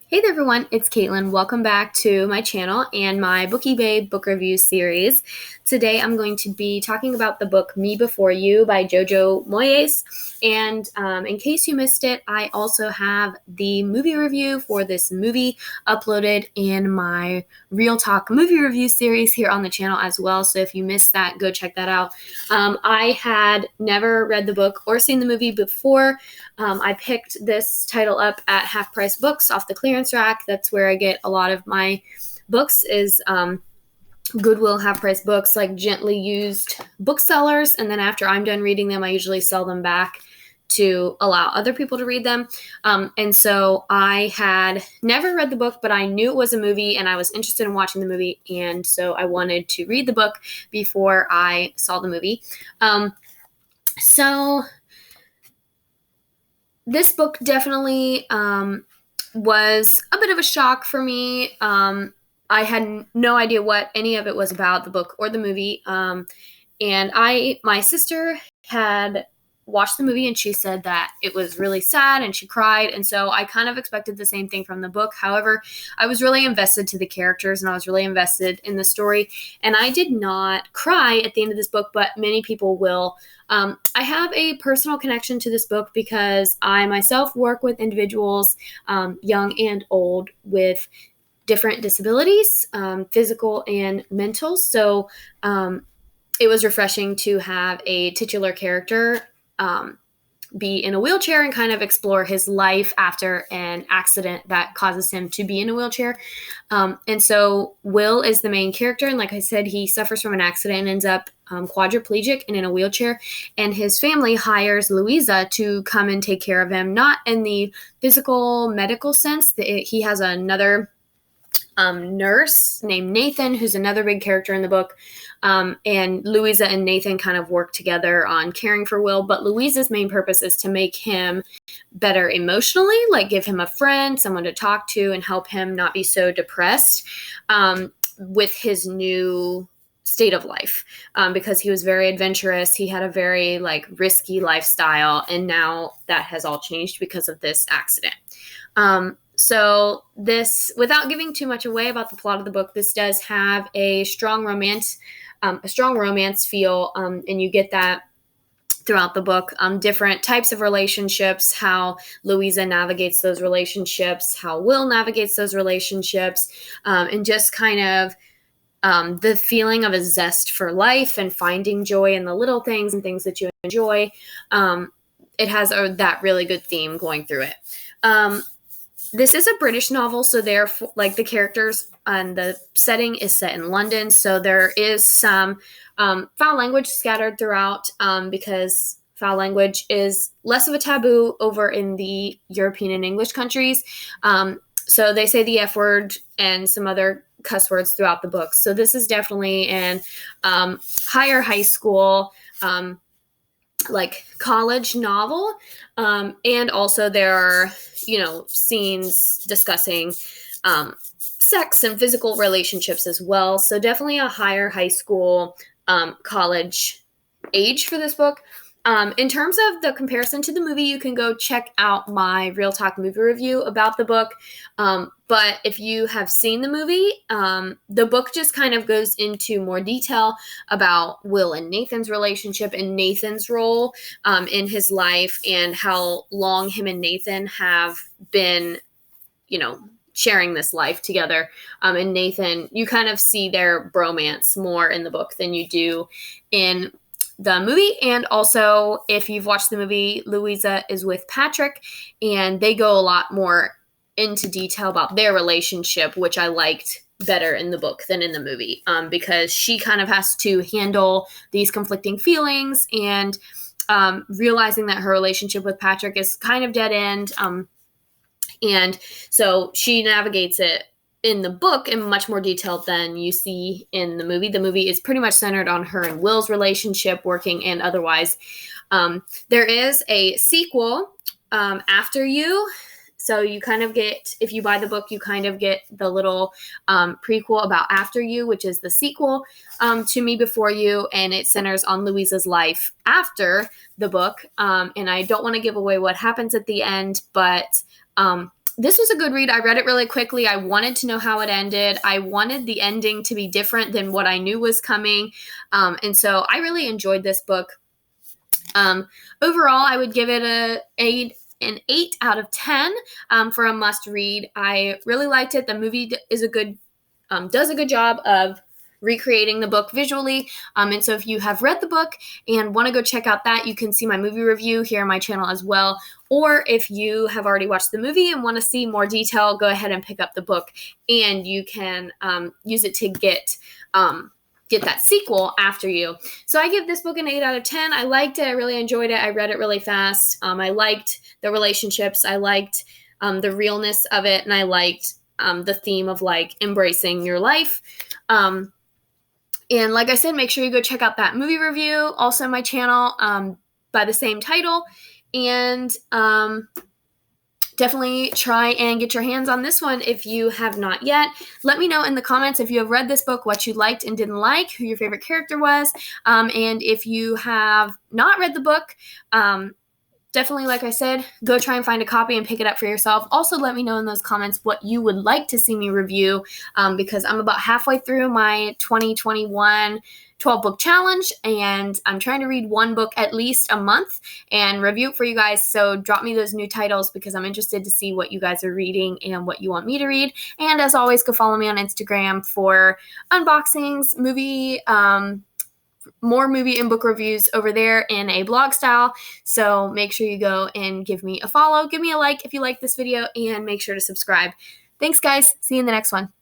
Hey there everyone, it's Caitlin. Welcome back to my channel and my Bookie Babe book review series. Today I'm going to be talking about the book Me Before You by Jojo Moyes. And in case you missed it, I also have the movie review for this movie uploaded in my Real Talk movie review series here on the channel as well. So if you missed that, go check that out. I had never read the book or seen the movie before. I picked this title up at Half Price Books off the clearance rack. That's where I get a lot of my books is Goodwill Half Price Books, like gently used booksellers. And then after I'm done reading them, I usually sell them back to allow other people to read them. And so I had never read the book, but I knew it was a movie and I was interested in watching the movie. And so I wanted to read the book before I saw the movie. So this book definitely was a bit of a shock for me. I had no idea what any of it was about, the book or the movie. And my sister had watched the movie and she said that it was really sad and she cried. And so I kind of expected the same thing from the book. However, I was really invested to the characters and I was really invested in the story. And I did not cry at the end of this book, but many people will. I have a personal connection to this book because I myself work with individuals, young and old, with different disabilities, physical and mental. So it was refreshing to have a titular character be in a wheelchair and kind of explore his life after an accident that causes him to be in a wheelchair. And so Will is the main character. And like I said, he suffers from an accident and ends up quadriplegic and in a wheelchair. And his family hires Louisa to come and take care of him, not in the physical medical sense. He has another nurse named Nathan, who's another big character in the book. And Louisa and Nathan kind of work together on caring for Will. But Louisa's main purpose is to make him better emotionally, like give him a friend, someone to talk to, and help him not be so depressed with his new state of life, because he was very adventurous. He had a very risky lifestyle, and now that has all changed because of this accident. So this, without giving too much away about the plot of the book, this does have a strong romance feel, and you get that throughout the book. Different types of relationships, how Louisa navigates those relationships, how Will navigates those relationships, and just kind of the feeling of a zest for life and finding joy in the little things and things that you enjoy. It has that really good theme going through it. This is a British novel, so therefore, the characters and the setting is set in London, so there is some foul language scattered throughout, because foul language is less of a taboo over in the European and English countries. So they say the F word and some other cuss words throughout the book. So this is definitely an higher high school college novel, and also there are scenes discussing sex and physical relationships as well. So definitely a higher high school, college age for this book. In terms of the comparison to the movie, you can go check out my Real Talk movie review about the book. But if you have seen the movie, the book just kind of goes into more detail about Will and Nathan's relationship and Nathan's role in his life, and how long him and Nathan have been, sharing this life together. And Nathan, you kind of see their bromance more in the book than you do in the movie. And also, if you've watched the movie, Louisa is with Patrick, and they go a lot more into detail about their relationship, which I liked better in the book than in the movie, because she kind of has to handle these conflicting feelings and realizing that her relationship with Patrick is kind of dead end. And so she navigates it in the book in much more detail than you see in the movie. The movie is pretty much centered on her and Will's relationship, working and otherwise. There is a sequel, After You. So you kind of get, if you buy the book, you kind of get the little prequel about After You, which is the sequel to Me Before You, and it centers on Louisa's life after the book. And I don't want to give away what happens at the end, but This was a good read. I read it really quickly. I wanted to know how it ended. I wanted the ending to be different than what I knew was coming. And so I really enjoyed this book. Overall, I would give it an 8 out of 10 for a must read. I really liked it. The movie does a good job of recreating the book visually. And so if you have read the book and want to go check out that, you can see my movie review here on my channel as well. Or if you have already watched the movie and want to see more detail, go ahead and pick up the book, and you can use it to get that sequel after you. So I give this book an 8 out of 10. I liked it. I really enjoyed it. I read it really fast. I liked the relationships. I liked the realness of it. And I liked the theme of like embracing your life. And like I said, make sure you go check out that movie review, also on my channel by the same title. And definitely try and get your hands on this one if you have not yet. Let me know in the comments if you have read this book, what you liked and didn't like, who your favorite character was. And if you have not read the book, definitely, like I said, go try and find a copy and pick it up for yourself. Also, let me know in those comments what you would like to see me review, because I'm about halfway through my 2021 12-book challenge, and I'm trying to read one book at least a month and review it for you guys. So drop me those new titles because I'm interested to see what you guys are reading and what you want me to read. And as always, go follow me on Instagram for unboxings, more movie and book reviews over there in a blog style. So make sure you go and give me a follow, give me a like if you like this video, and make sure to subscribe. Thanks, guys. See you in the next one.